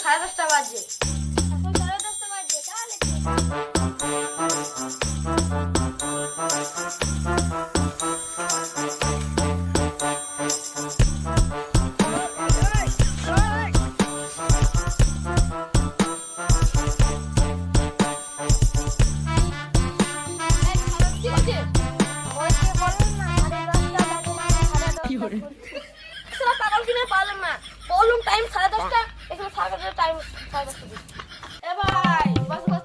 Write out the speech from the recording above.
10:30 বাজে। এখন 10:30 বাজে, তাহলে কি? ঠিক আছে? বলতে বলুন না, 10:30 বাজে মানে 10:30 করছি। সারা পাগল কিনে পারলাম না। বলুন টাইম 10:30, এখানে 10:30 টাইম 10:30। এ ভাই, বাস বাস